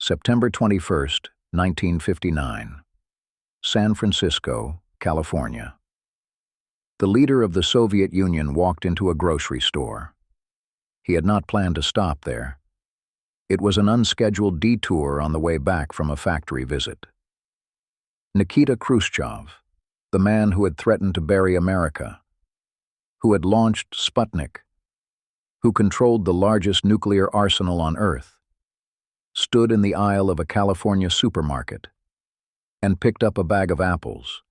September 21st, 1959. San Francisco, California. The leader of the Soviet Union walked into a grocery store. He had not planned to stop there. It was an unscheduled detour on the way back from a factory visit. Nikita Khrushchev, the man who had threatened to bury America, who had launched Sputnik, who controlled the largest nuclear arsenal on Earth, stood in the aisle of a California supermarket and picked up a bag of apples.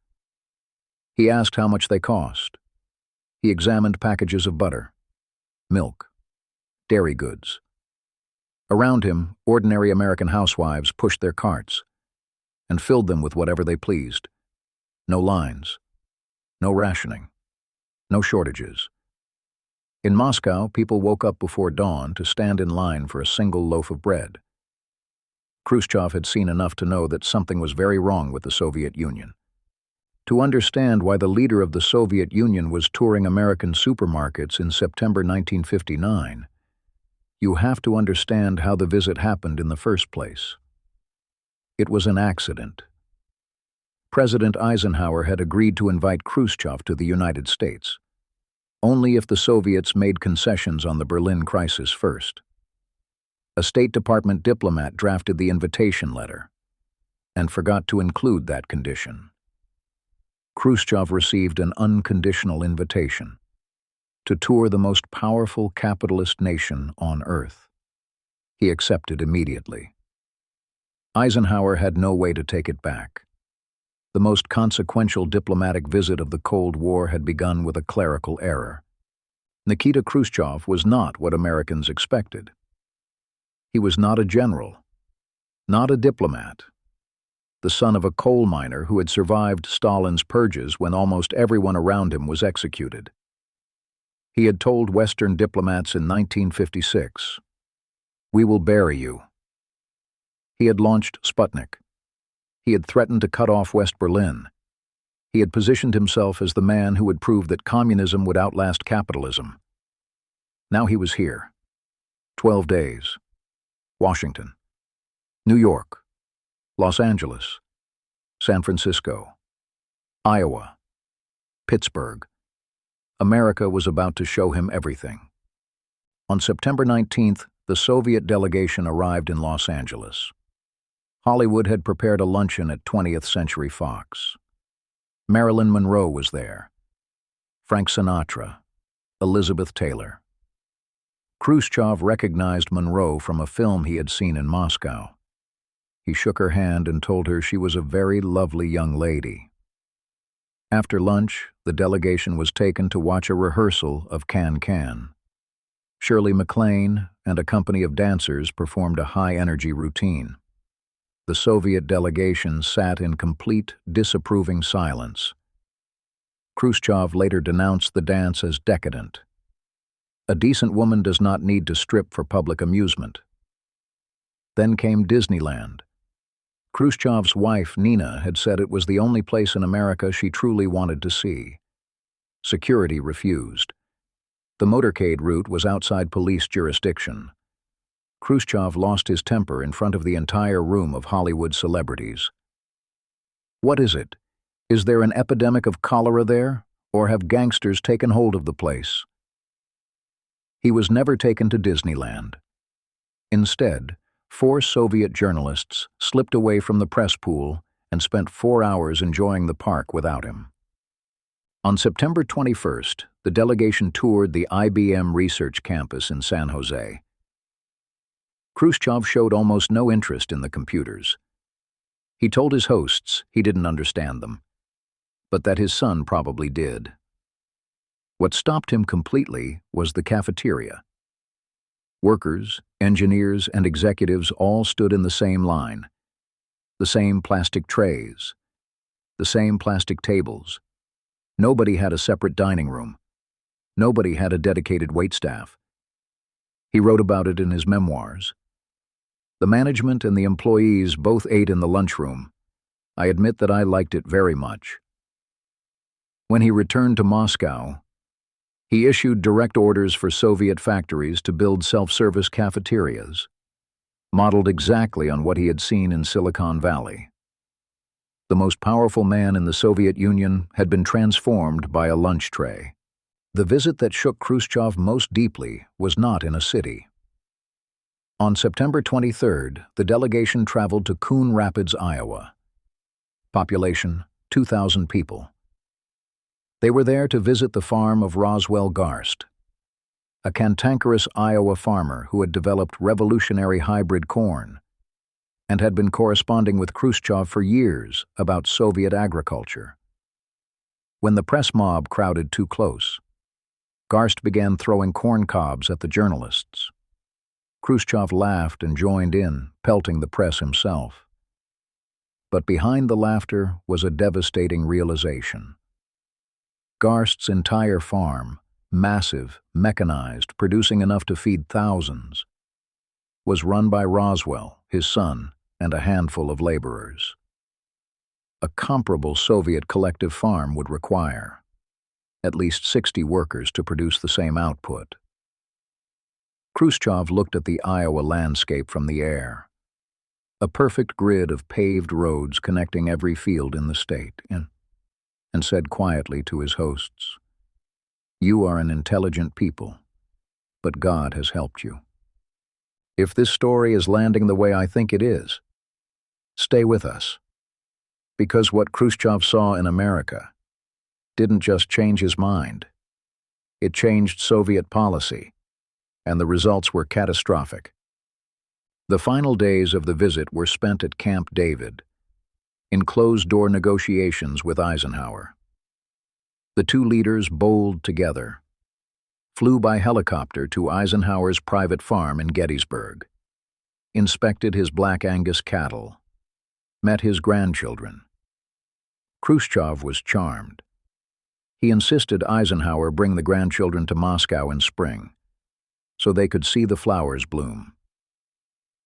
He asked how much they cost. He examined packages of butter, milk, dairy goods. Around him, ordinary American housewives pushed their carts and filled them with whatever they pleased. No lines, no rationing, no shortages. In Moscow, people woke up before dawn to stand in line for a single loaf of bread. Khrushchev had seen enough to know that something was very wrong with the Soviet Union. To understand why the leader of the Soviet Union was touring American supermarkets in September 1959, you have to understand how the visit happened in the first place. It was an accident. President Eisenhower had agreed to invite Khrushchev to the United States, only if the Soviets made concessions on the Berlin crisis first. A State Department diplomat drafted the invitation letter and forgot to include that condition. Khrushchev received an unconditional invitation to tour the most powerful capitalist nation on Earth. He accepted immediately. Eisenhower had no way to take it back. The most consequential diplomatic visit of the Cold War had begun with a clerical error. Nikita Khrushchev was not what Americans expected. He was not a general, not a diplomat, the son of a coal miner who had survived Stalin's purges when almost everyone around him was executed. He had told Western diplomats in 1956, "We will bury you." He had launched Sputnik. He had threatened to cut off West Berlin. He had positioned himself as the man who would prove that communism would outlast capitalism. Now he was here. 12 days. Washington, New York, Los Angeles, San Francisco, Iowa, Pittsburgh. America was about to show him everything. On September 19th, the Soviet delegation arrived in Los Angeles. Hollywood had prepared a luncheon at 20th Century Fox. Marilyn Monroe was there, Frank Sinatra, Elizabeth Taylor. Khrushchev recognized Monroe from a film he had seen in Moscow. He shook her hand and told her she was a very lovely young lady. After lunch, the delegation was taken to watch a rehearsal of Can-Can. Shirley MacLaine and a company of dancers performed a high-energy routine. The Soviet delegation sat in complete, disapproving silence. Khrushchev later denounced the dance as decadent. A decent woman does not need to strip for public amusement. Then came Disneyland. Khrushchev's wife, Nina, had said it was the only place in America she truly wanted to see. Security refused. The motorcade route was outside police jurisdiction. Khrushchev lost his temper in front of the entire room of Hollywood celebrities. "What is it? Is there an epidemic of cholera there, or have gangsters taken hold of the place?" He was never taken to Disneyland. Instead, 4 Soviet journalists slipped away from the press pool and spent 4 hours enjoying the park without him. On September 21st, the delegation toured the IBM research campus in San Jose. Khrushchev showed almost no interest in the computers. He told his hosts he didn't understand them, but that his son probably did. What stopped him completely was the cafeteria. Workers, engineers, and executives all stood in the same line. The same plastic trays. The same plastic tables. Nobody had a separate dining room. Nobody had a dedicated waitstaff. He wrote about it in his memoirs. The management and the employees both ate in the lunchroom. I admit that I liked it very much. When he returned to Moscow, he issued direct orders for Soviet factories to build self-service cafeterias. modeled exactly on what he had seen in Silicon Valley. The most powerful man in the Soviet Union had been transformed by a lunch tray. The visit that shook Khrushchev most deeply was not in a city. On September 23rd, the delegation traveled to Coon Rapids, Iowa. Population, 2,000 people. They were there to visit the farm of Roswell Garst, a cantankerous Iowa farmer who had developed revolutionary hybrid corn and had been corresponding with Khrushchev for years about Soviet agriculture. When the press mob crowded too close, Garst began throwing corn cobs at the journalists. Khrushchev laughed and joined in, pelting the press himself. But behind the laughter was a devastating realization. Garst's entire farm, massive, mechanized, producing enough to feed thousands, was run by Roswell, his son, and a handful of laborers. A comparable Soviet collective farm would require at least 60 workers to produce the same output. Khrushchev looked at the Iowa landscape from the air, a perfect grid of paved roads connecting every field in the state, and said quietly to his hosts, "You are an intelligent people, but God has helped you. If this story is landing the way I think it is, stay with us, because what Khrushchev saw in America didn't just change his mind. It changed Soviet policy, and the results were catastrophic." The final days of the visit were spent at Camp David, in closed-door negotiations with Eisenhower. The two leaders bowled together, flew by helicopter to Eisenhower's private farm in Gettysburg, inspected his Black Angus cattle, met his grandchildren. Khrushchev was charmed. He insisted Eisenhower bring the grandchildren to Moscow in spring, so they could see the flowers bloom.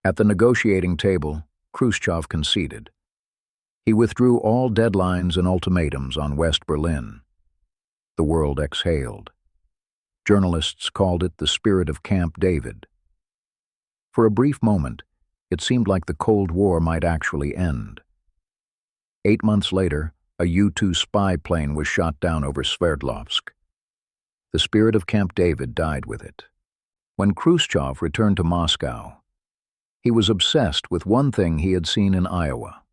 At the negotiating table, Khrushchev conceded. He withdrew all deadlines and ultimatums on West Berlin. The world exhaled. Journalists called it the spirit of Camp David. For a brief moment, it seemed like the Cold War might actually end. 8 months later, a U-2 spy plane was shot down over Sverdlovsk. The spirit of Camp David died with it. When Khrushchev returned to Moscow, he was obsessed with one thing he had seen in Iowa: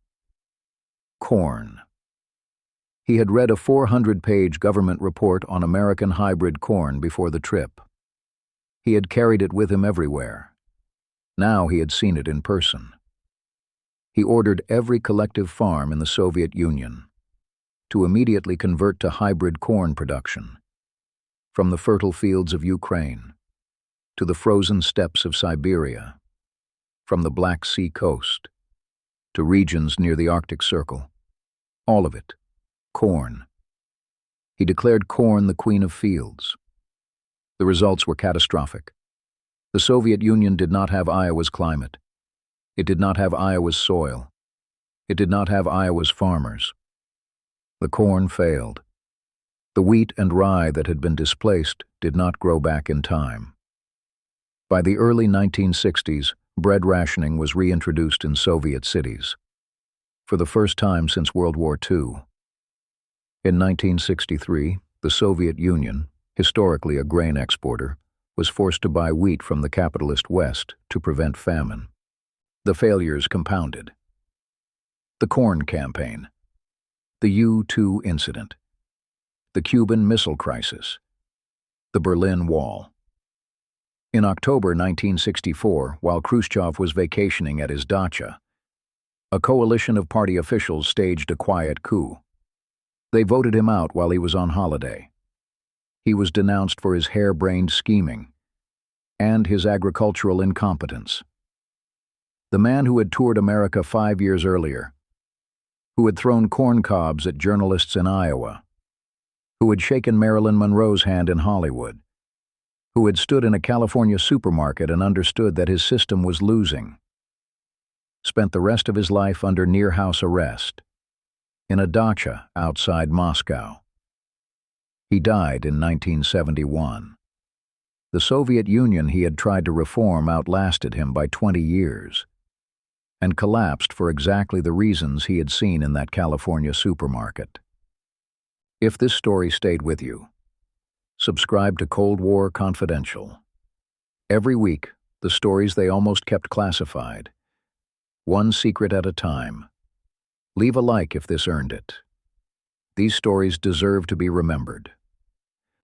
corn. He had read a 400-page government report on American hybrid corn before the trip. He had carried it with him everywhere. Now he had seen it in person. He ordered every collective farm in the Soviet Union to immediately convert to hybrid corn production, from the fertile fields of Ukraine to the frozen steppes of Siberia, from the Black Sea coast to regions near the Arctic Circle. All of it, corn. He declared corn the queen of fields. The results were catastrophic. The Soviet Union did not have Iowa's climate. It did not have Iowa's soil. It did not have Iowa's farmers. The corn failed. The wheat and rye that had been displaced did not grow back in time. By the early 1960s, bread rationing was reintroduced in Soviet cities, for the first time since World War II. In 1963, the Soviet Union, historically a grain exporter, was forced to buy wheat from the capitalist West to prevent famine. The failures compounded. The Corn Campaign, the U-2 incident, the Cuban Missile Crisis, the Berlin Wall. In October 1964, while Khrushchev was vacationing at his dacha, a coalition of party officials staged a quiet coup. They voted him out while he was on holiday. He was denounced for his harebrained scheming and his agricultural incompetence. The man who had toured America 5 years earlier, who had thrown corn cobs at journalists in Iowa, who had shaken Marilyn Monroe's hand in Hollywood, who had stood in a California supermarket and understood that his system was losing, spent the rest of his life under near-house arrest, in a dacha outside Moscow. He died in 1971. The Soviet Union he had tried to reform outlasted him by 20 years. and collapsed for exactly the reasons he had seen in that California supermarket. If this story stayed with you, subscribe to Cold War Confidential. Every week, the stories they almost kept classified, one secret at a time. Leave a like if this earned it. These stories deserve to be remembered.